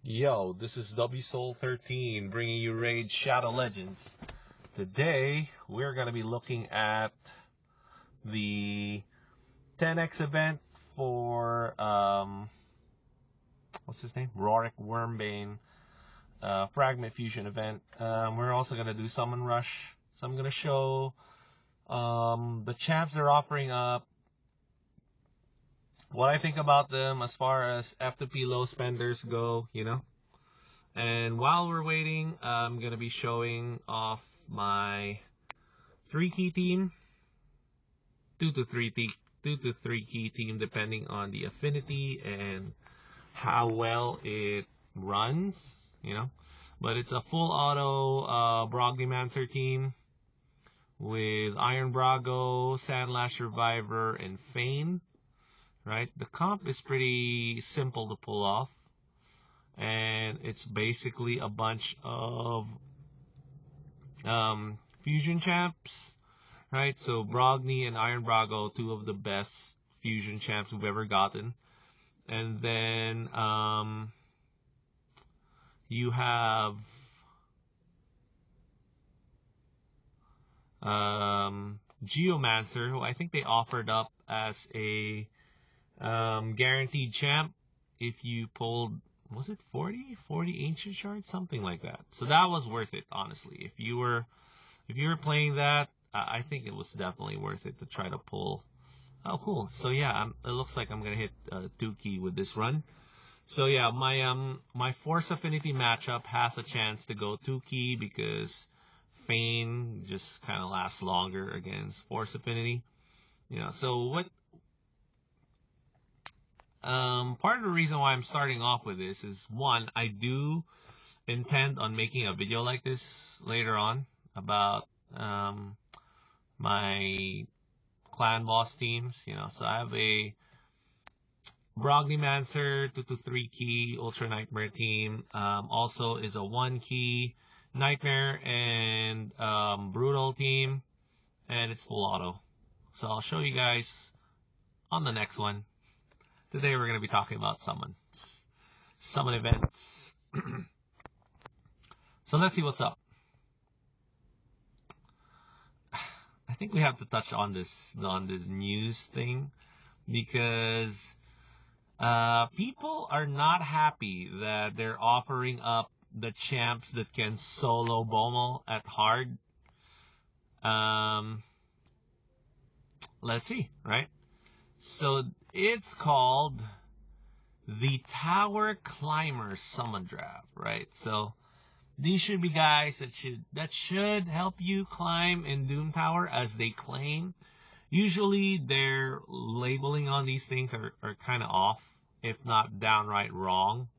Yo, this is WSoul13 bringing you Raid Shadow Legends. Today, we're going to be looking at the 10x event for, what's his name? Roric Wyrmbane Fragment Fusion event. We're also going to do Summon Rush. So I'm going to show the champs they're offering up, what I think about them as far as F2P low spenders go, you know. And while we're waiting, I'm going to be showing off my 3-key team, 2 to 3 key team, depending on the affinity and how well it runs, you know. But it's a full auto Brogdymancer team with Iron Brago, Sandlash Survivor, and Fane. Right, the comp is pretty simple to pull off, and it's basically a bunch of fusion champs, right? So Brogny and Iron Brago, two of the best fusion champs we've ever gotten, and then you have Geomancer, who I think they offered up as a guaranteed champ if you pulled, was it 40 ancient shards, something like that. So that was worth it, honestly. If you were playing that, I think it was definitely worth it to try to pull. Oh, cool. So yeah, it looks like I'm gonna hit 2-key with this run. So yeah, my Force Affinity matchup has a chance to go 2-key because Fane just kind of lasts longer against Force Affinity. You know, so what? Part of the reason why I'm starting off with this is, one, I do intend on making a video like this later on about my clan boss teams, you know. So I have a Brogdymancer 2 to 3 key Ultra Nightmare team. Also is a 1-key Nightmare and Brutal team, and it's full auto. So I'll show you guys on the next one. Today we're going to be talking about summon events. So let's see what's up. I think we have to touch on this news thing because people are not happy that they're offering up the champs that can solo Bulma at hard. Let's see, right? So it's called the Tower Climber Summon Draft, right? So these should be guys that should help you climb in Doom Tower, as they claim. Usually their labeling on these things are kind of off, if not downright wrong.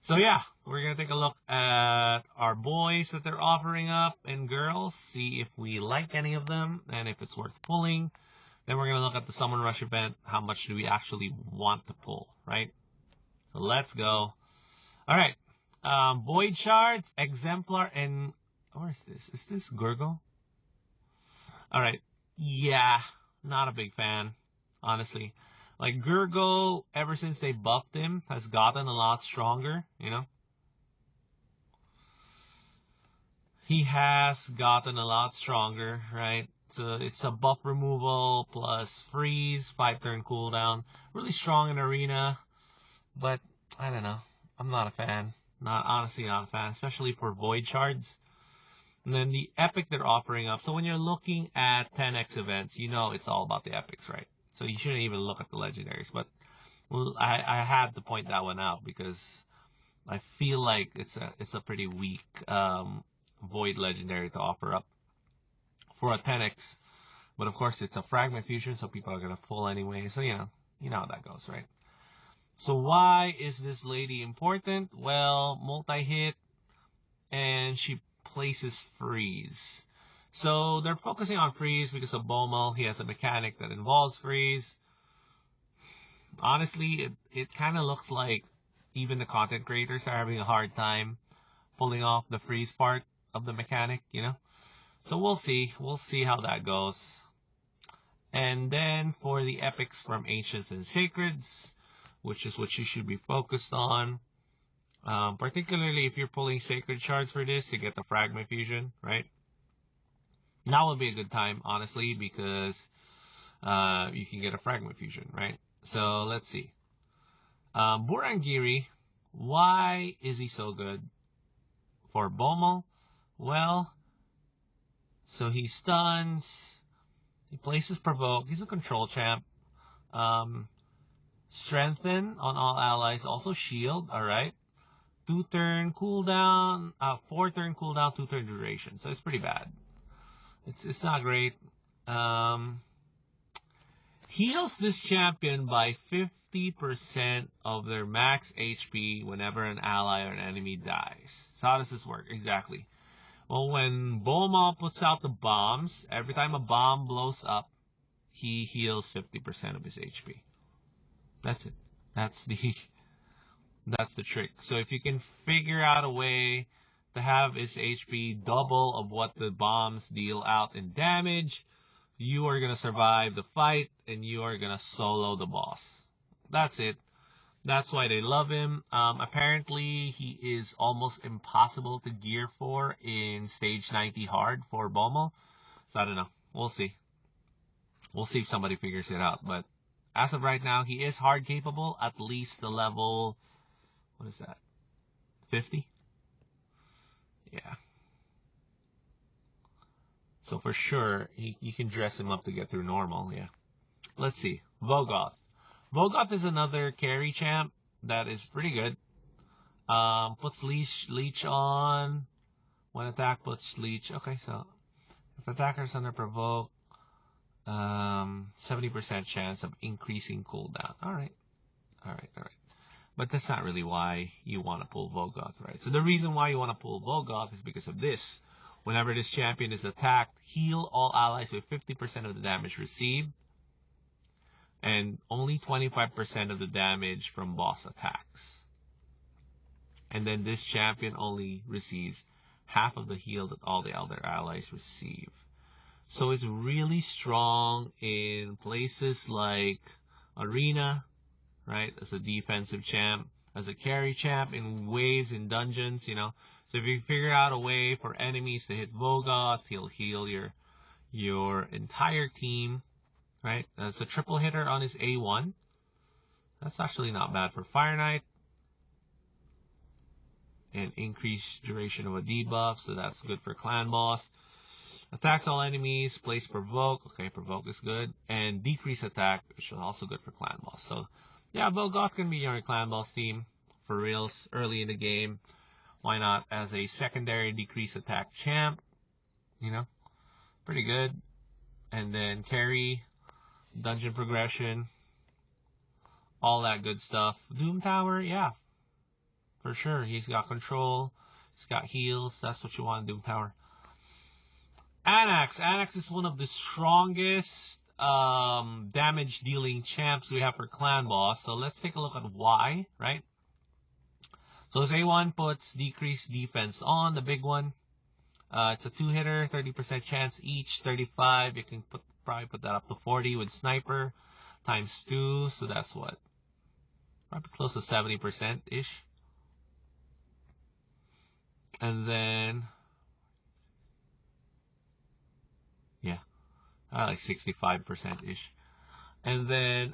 So yeah, we're going to take a look at our boys that they're offering up and girls, see if we like any of them and if it's worth pulling. Then we're going to look at the Summon Rush event. How much do we actually want to pull, right? So let's go. Alright. Void Shards, Exemplar, and... where is this? Is this Gurgle? Alright. Yeah. Not a big fan, honestly. Like, Gurgle, ever since they buffed him, has gotten a lot stronger, you know? He has gotten a lot stronger, right? So it's a buff removal plus freeze, 5-turn cooldown. Really strong in arena, but I don't know. I'm not a fan. Honestly not a fan, especially for Void Shards. And then the epic they're offering up. So when you're looking at 10x events, you know it's all about the epics, right? So you shouldn't even look at the legendaries. But well, I had to point that one out because I feel like it's a pretty weak Void legendary to offer up for a 10x, but of course it's a Fragment Fusion, so people are gonna pull anyway. So you know how that goes, right? So why is this lady important? Well, multi-hit, and she places freeze. So they're focusing on freeze because of Bulma. He has a mechanic that involves freeze. Honestly, it kind of looks like even the content creators are having a hard time pulling off the freeze part of the mechanic, you know. So we'll see how that goes. And then for the epics from Ancients and Sacreds, which is what you should be focused on. Particularly if you're pulling Sacred Shards for this to get the Fragment Fusion, right? Now would be a good time, honestly, because you can get a Fragment Fusion, right? So let's see. Burangiri, why is he so good? For Bulma, well, so he stuns, he places Provoke, he's a control champ. Strengthen on all allies, also shield, alright. 2-turn cooldown, 4-turn cooldown, 2-turn duration. So it's pretty bad. It's not great. Heals this champion by 50% of their max HP whenever an ally or an enemy dies. So how does this work? Exactly. Well, when Bulma puts out the bombs, every time a bomb blows up, he heals 50% of his HP. That's it. That's the trick. So if you can figure out a way to have his HP double of what the bombs deal out in damage, you are going to survive the fight and you are going to solo the boss. That's it. That's why they love him. Apparently, he is almost impossible to gear for in stage 90 hard for Bulma. So I don't know. We'll see. We'll see if somebody figures it out. But as of right now, he is hard capable, at least the level, what is that, 50? Yeah. So for sure, you can dress him up to get through normal, yeah. Let's see. Vogoth. Vogoth is another carry champ that is pretty good. Puts leech on. When attack puts leech. Okay, so if attacker's under provoke, 70% chance of increasing cooldown. Alright. But that's not really why you want to pull Vogoth, right? So the reason why you want to pull Vogoth is because of this. Whenever this champion is attacked, heal all allies with 50% of the damage received, and only 25% of the damage from boss attacks. And then this champion only receives half of the heal that all the other allies receive. So it's really strong in places like Arena, right, as a defensive champ, as a carry champ in waves, in dungeons, you know. So if you figure out a way for enemies to hit Vogoth, he'll heal your entire team, right? That's a triple hitter on his A1. That's actually not bad for Fire Knight. And increased duration of a debuff, so that's good for Clan Boss. Attacks all enemies, place Provoke. Okay, Provoke is good. And decrease attack, which is also good for Clan Boss. So, yeah, Vogoth can be your Clan Boss team for reals early in the game. Why not? As a secondary decrease attack champ, you know, pretty good. And then carry, dungeon progression, all that good stuff. Doom Tower, yeah, for sure. He's got control, he's got heals. That's what you want in Doom Tower. Anax. Anax is one of the strongest damage dealing champs we have for Clan Boss. So let's take a look at why, right? So his A1 puts decreased defense on, the big one. It's a 2-hitter, 30% chance each, 35. You can probably put that up to 40 with Sniper times 2. So that's what? Probably close to 70%-ish. And then, yeah, like 65%-ish. And then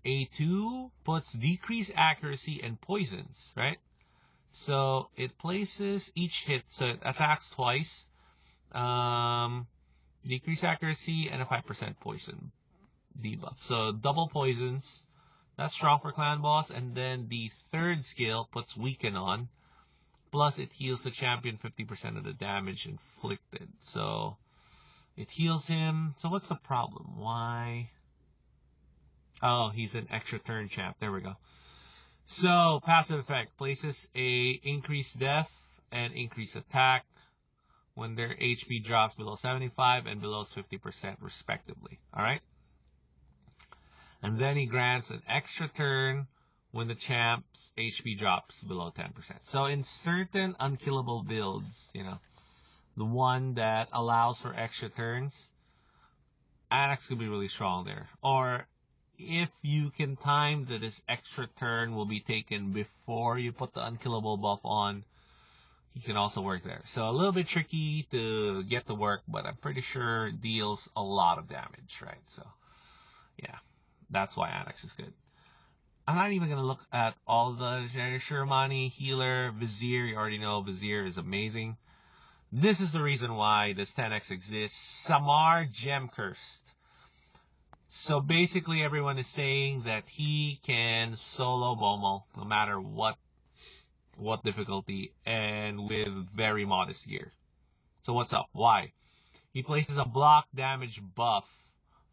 A2 puts decreased accuracy and poisons, right? So it places each hit, so it attacks twice, decreased accuracy, and a 5% poison debuff. So double poisons, that's strong for Clan Boss. And then the third skill puts weaken on, plus it heals the champion 50% of the damage inflicted. So it heals him. So what's the problem? Why? Oh, he's an extra turn champ. There we go. So, passive effect places a increased death and increased attack when their HP drops below 75 and below 50% respectively. Alright? And then he grants an extra turn when the champ's HP drops below 10%. So in certain unkillable builds, you know, the one that allows for extra turns, Anax could be really strong there. Or if if you can time that this extra turn will be taken before you put the unkillable buff on, you can also work there. So a little bit tricky to get to work, but I'm pretty sure it deals a lot of damage, right? So yeah, that's why Annex is good. I'm not even going to look at all of the Shermani, Healer, Vizier. You already know Vizier is amazing. This is the reason why this 10x exists. Samar Gemcurst. So basically everyone is saying that he can solo Bomo no matter what difficulty and with very modest gear. So what's up? Why? He places a block damage buff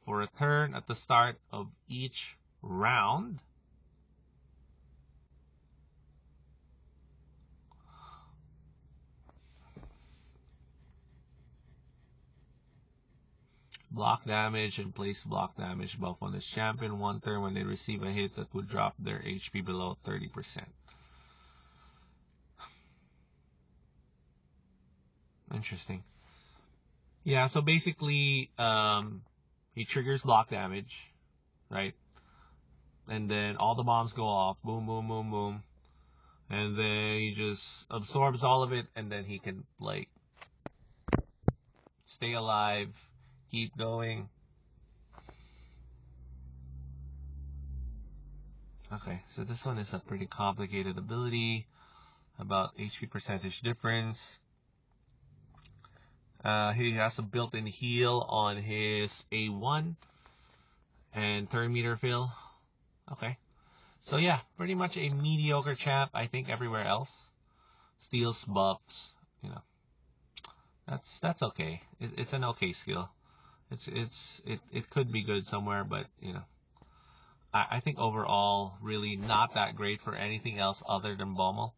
for a turn at the start of each round. Block damage and place block damage buff on this champion one turn when they receive a hit that would drop their HP below 30%. Interesting. Yeah, so basically, he triggers block damage, right? And then all the bombs go off, boom, boom, boom, boom. And then he just absorbs all of it, and then he can, like, stay alive, keep going. Okay, so this one is a pretty complicated ability, about HP percentage difference. He has a built-in heal on his A1 and turn meter fill. Okay. So yeah, pretty much a mediocre champ, I think, everywhere else. Steals buffs, you know. That's okay. It's an okay skill. It could be good somewhere, but you know. I think overall really not that great for anything else other than Bomo.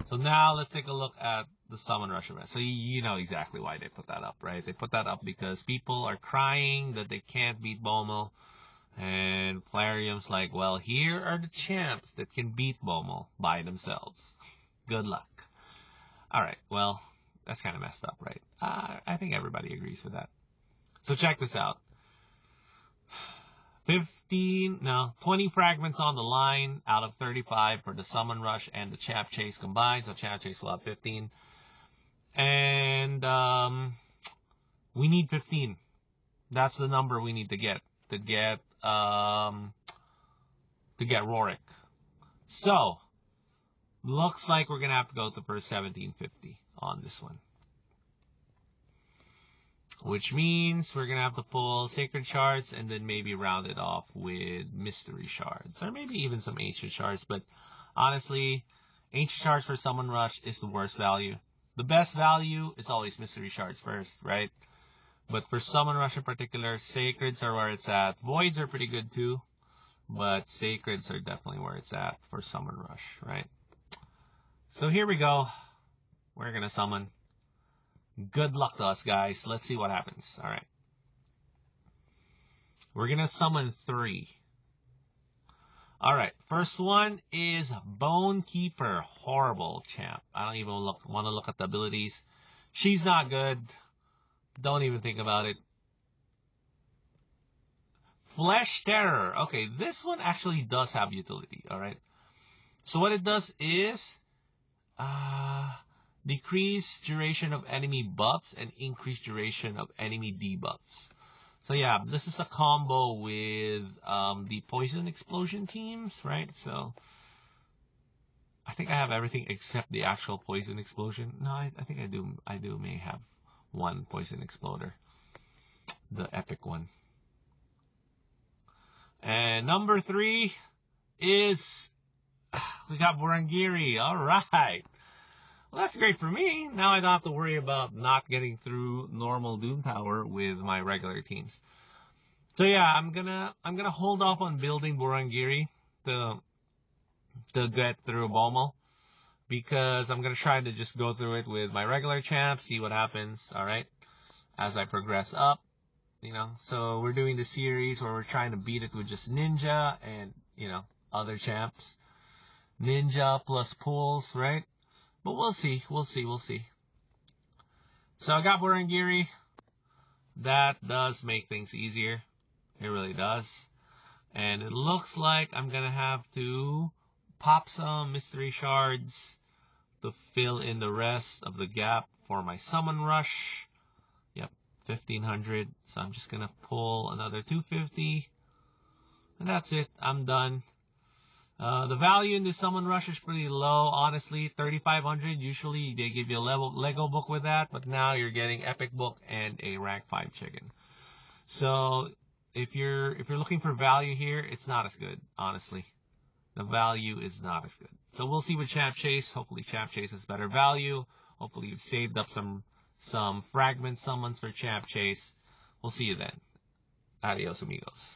So now let's take a look at the Summon Rush event. So you know exactly why they put that up, right? They put that up because people are crying that they can't beat Bomo. And Plarium's like, well, here are the champs that can beat Bomo by themselves. Good luck. Alright, well, that's kind of messed up, right? I think everybody agrees with that. So check this out. 20 fragments on the line out of 35 for the Summon Rush and the Champ Chase combined. So Champ Chase will have 15. And we need 15. That's the number we need to get Roric. So looks like we're gonna have to go to per 1750 on this one. Which means we're going to have to pull Sacred Shards and then maybe round it off with Mystery Shards. Or maybe even some Ancient Shards. But honestly, Ancient Shards for Summon Rush is the worst value. The best value is always Mystery Shards first, right? But for Summon Rush in particular, Sacreds are where it's at. Voids are pretty good too. But Sacreds are definitely where it's at for Summon Rush, right? So here we go. We're going to summon. Good luck to us, guys. Let's see what happens. All right. We're going to summon 3. All right. First one is Bone Keeper. Horrible champ. I don't even want to look at the abilities. She's not good. Don't even think about it. Flesh Terror. Okay, this one actually does have utility. All right. So what it does is... decrease duration of enemy buffs and increase duration of enemy debuffs. So yeah, this is a combo with the Poison Explosion teams, right? So I think I have everything except the actual Poison Explosion. No, I think I may have one Poison Exploder, the epic one. And number 3 is we got Burangiri. All right. Well, that's great for me. Now I don't have to worry about not getting through normal Doom Tower with my regular teams. So yeah, I'm gonna hold off on building Burangiri to get through Bomo, because I'm gonna try to just go through it with my regular champs, see what happens. All right, as I progress up, you know. So we're doing the series where we're trying to beat it with just Ninja and other champs. Ninja plus pulls, right? But we'll see. So I got Burangiri. That does make things easier. It really does. And it looks like I'm going to have to pop some mystery shards to fill in the rest of the gap for my summon rush. Yep, 1500. So I'm just going to pull another 250. And that's it. I'm done. The value in the summon rush is pretty low, honestly. 3,500. Usually they give you a Lego book with that, but now you're getting epic book and a rank 5 chicken. So if you're looking for value here, it's not as good, honestly. The value is not as good. So we'll see with Champ Chase. Hopefully Champ Chase has better value. Hopefully you've saved up some fragment summons for Champ Chase. We'll see you then. Adios, amigos.